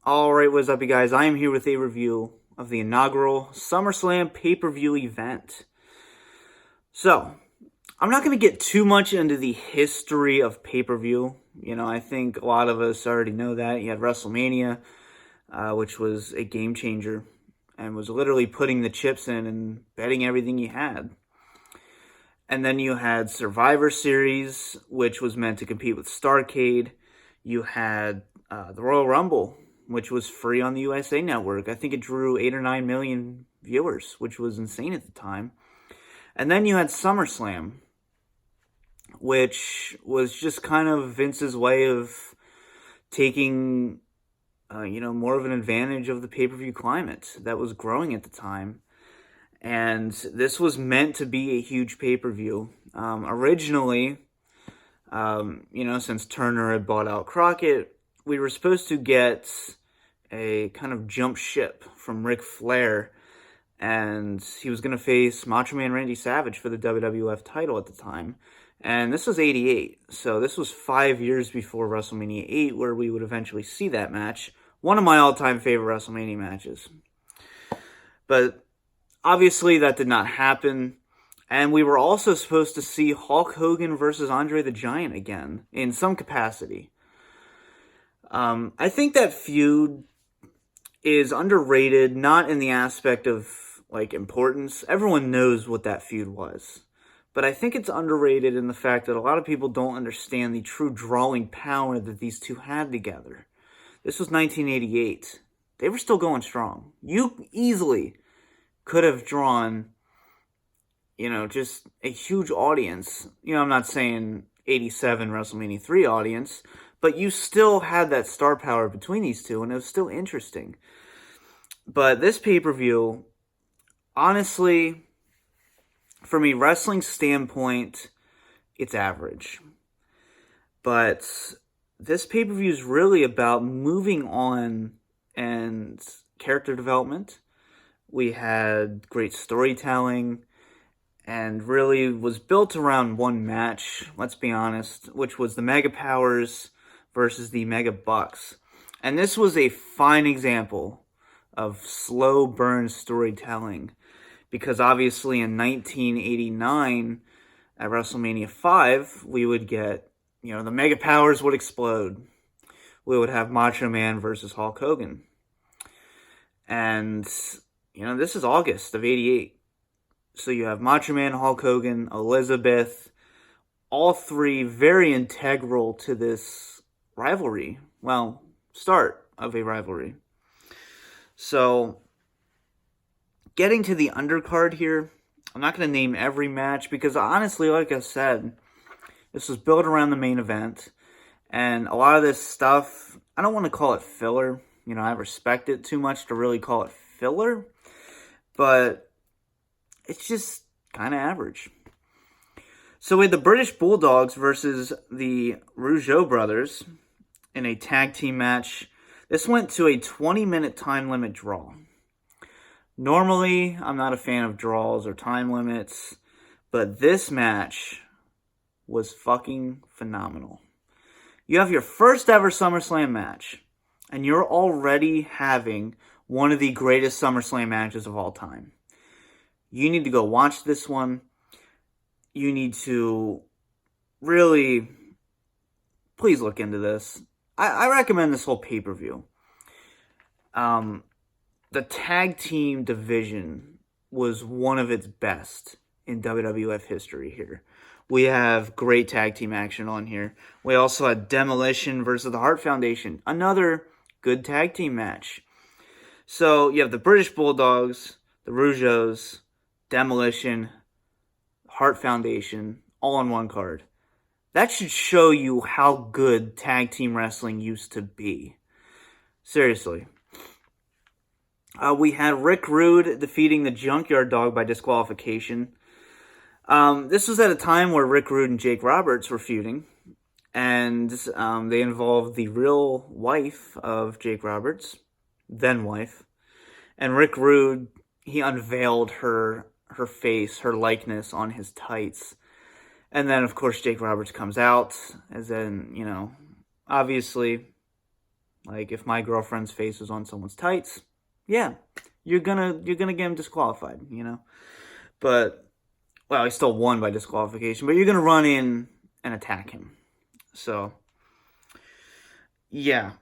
Alright, what's up, you guys? I am here with a review of the inaugural SummerSlam pay-per-view event. So, I'm not going to get too much into the history of pay-per-view. I think a lot of us already know that. You had WrestleMania, which was a game changer, and was literally putting the chips in and betting everything you had. And then you had Survivor Series, which was meant to compete with Starrcade. You had the Royal Rumble, which was free on the USA Network. I think it drew 8 or 9 million viewers, which was insane at the time. And then you had SummerSlam, which was just kind of Vince's way of taking, more of an advantage of the pay-per-view climate that was growing at the time. And this was meant to be a huge pay-per-view. Originally, since Turner had bought out Crockett, we were supposed to get a kind of jump ship from Ric Flair, and he was going to face Macho Man Randy Savage for the WWF title at the time. And this was 88, so this was 5 years before WrestleMania 8, where we would eventually see that match. One of my all-time favorite WrestleMania matches. But obviously that did not happen. And we were also supposed to see Hulk Hogan versus Andre the Giant again, in some capacity. I think that feud is underrated, not in the aspect of, importance. Everyone knows what that feud was. But I think it's underrated in the fact that a lot of people don't understand the true drawing power that these two had together. This was 1988. They were still going strong. You easily could have drawn, just a huge audience. I'm not saying 87 WrestleMania 3 audience, but you still had that star power between these two, and it was still interesting. But this pay-per-view, honestly, from a wrestling standpoint, it's average. But this pay-per-view is really about moving on and character development. We had great storytelling, and really was built around one match, let's be honest, which was the Mega Powers versus the Mega Bucks. And this was a fine example of slow burn storytelling, because obviously in 1989 at WrestleMania 5, we would get, the Mega Powers would explode. We would have Macho Man versus Hulk Hogan. And, this is August of 88. So you have Macho Man, Hulk Hogan, Elizabeth, all three very integral to this rivalry. Well, start of a rivalry. So, getting to the undercard here, I'm not going to name every match because honestly, like I said, this was built around the main event. And a lot of this stuff, I don't want to call it filler. I respect it too much to really call it filler. But it's just kind of average. So we had the British Bulldogs versus the Rougeau brothers in a tag team match. This went to a 20-minute time limit draw. Normally, I'm not a fan of draws or time limits, but this match was fucking phenomenal. You have your first ever SummerSlam match, and you're already having one of the greatest SummerSlam matches of all time. You need to go watch this one. You need to really, please look into this. I recommend this whole pay-per-view. The tag team division was one of its best in WWF history here. We have great tag team action on here. We also had Demolition versus the Hart Foundation. Another good tag team match. So you have the British Bulldogs, the Rougeaus, Demolition, Hart Foundation, all on one card. That should show you how good tag team wrestling used to be. Seriously. We had Rick Rude defeating the Junkyard Dog by disqualification. This was at a time where Rick Rude and Jake Roberts were feuding. And they involved the real wife of Jake Roberts, then wife. And Rick Rude, he unveiled her face, her likeness on his tights. And then, of course, Jake Roberts comes out, as in, obviously, Like, if my girlfriend's face was on someone's tights, yeah, you're gonna get him disqualified, But, well, he still won by disqualification, but you're gonna run in and attack him. So, yeah.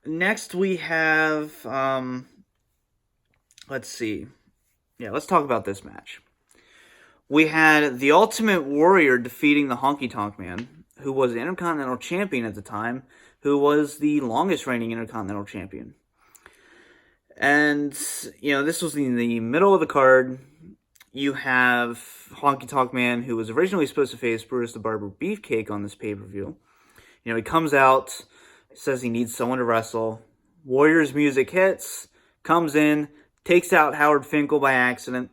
Next we have, let's see. Yeah, let's talk about this match. We had the Ultimate Warrior defeating the Honky Tonk Man, who was the Intercontinental Champion at the time, who was the longest reigning Intercontinental Champion. And, this was in the middle of the card. You have Honky Tonk Man, who was originally supposed to face Brutus the Barber Beefcake on this pay-per-view. He comes out, says he needs someone to wrestle. Warrior's music hits, comes in, takes out Howard Finkel by accident.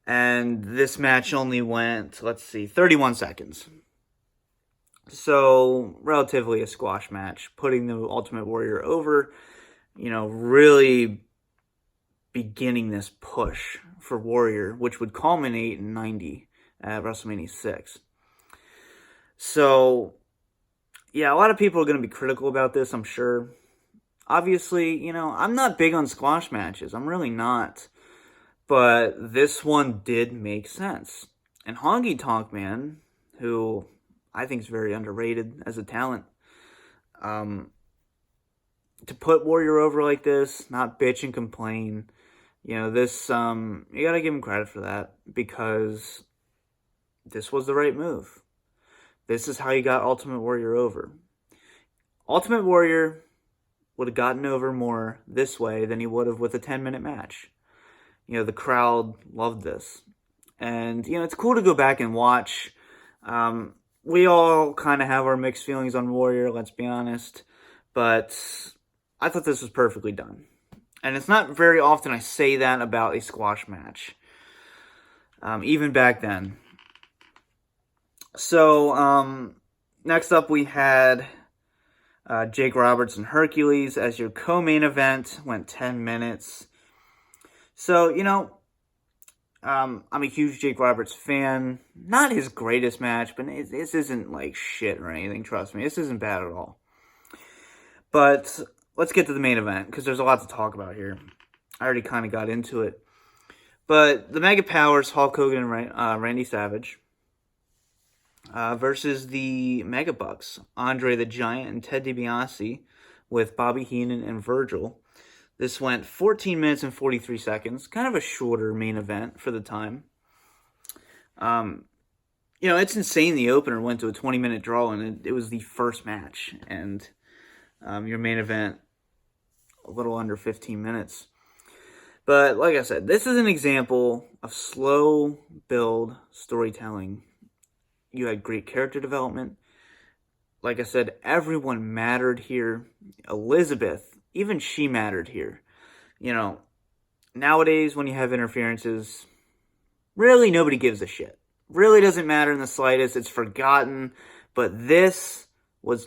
And this match only went, 31 seconds. So, relatively a squash match, putting the Ultimate Warrior over, really beginning this push for Warrior, which would culminate in 90 at WrestleMania 6. So, yeah, a lot of people are going to be critical about this, I'm sure. Obviously, I'm not big on squash matches. I'm really not. But this one did make sense. And Honky Tonk Man, who I think is very underrated as a talent, to put Warrior over like this, not bitch and complain, this, you gotta give him credit for that, because this was the right move. This is how you got Ultimate Warrior over. Ultimate Warrior would have gotten over more this way than he would have with a 10-minute match. The crowd loved this. And, it's cool to go back and watch. We all kind of have our mixed feelings on Warrior, let's be honest. But I thought this was perfectly done. And it's not very often I say that about a squash match. Even back then. So, next up we had Jake Roberts and Hercules as your co-main event. Went 10 minutes. So, I'm a huge Jake Roberts fan. Not his greatest match, but this isn't like shit or anything, trust me. This isn't bad at all. But let's get to the main event, because there's a lot to talk about here. I already kind of got into it. But the Mega Powers, Hulk Hogan and Randy Savage, versus the Mega Bucks, Andre the Giant and Ted DiBiase, with Bobby Heenan and Virgil. This went 14 minutes and 43 seconds. Kind of a shorter main event for the time. It's insane the opener went to a 20-minute draw, and it was the first match. And your main event, a little under 15 minutes. But like I said, this is an example of slow build storytelling. You had great character development. Like I said, everyone mattered here. Elizabeth, even she mattered here. Nowadays when you have interferences, really nobody gives a shit. Really doesn't matter in the slightest. It's forgotten. But this was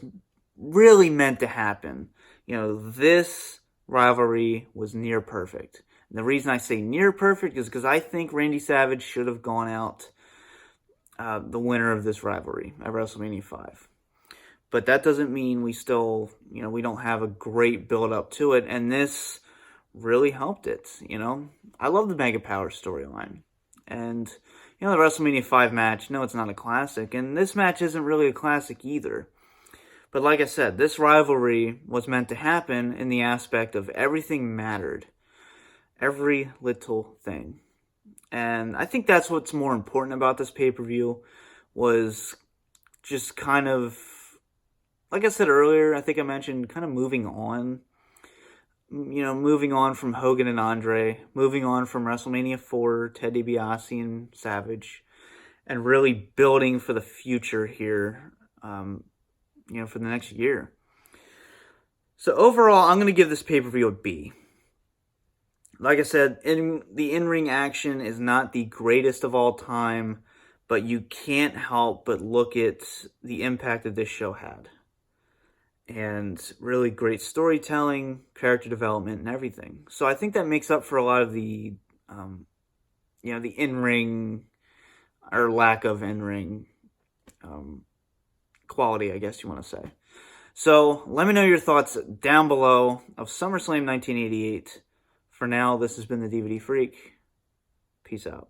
really meant to happen. This rivalry was near perfect. And the reason I say near perfect is because I think Randy Savage should have gone out the winner of this rivalry at WrestleMania 5. But that doesn't mean we still, we don't have a great build-up to it. And this really helped it, I love the Mega Power storyline. And, the WrestleMania 5 match, no, it's not a classic. And this match isn't really a classic either. But like I said, this rivalry was meant to happen in the aspect of everything mattered. Every little thing. And I think that's what's more important about this pay-per-view, was just kind of, like I said earlier, I think I mentioned kind of moving on. Moving on from Hogan and Andre, moving on from WrestleMania 4, Ted DiBiase and Savage, and really building for the future here, for the next year. So overall, I'm going to give this pay-per-view a B. Like I said, the in-ring action is not the greatest of all time, but you can't help but look at the impact that this show had. And really great storytelling, character development, and everything. So I think that makes up for a lot of the, the in-ring, or lack of in-ring quality, I guess you want to say. So let me know your thoughts down below of SummerSlam 1988. For now, this has been the DVD Freak. Peace out.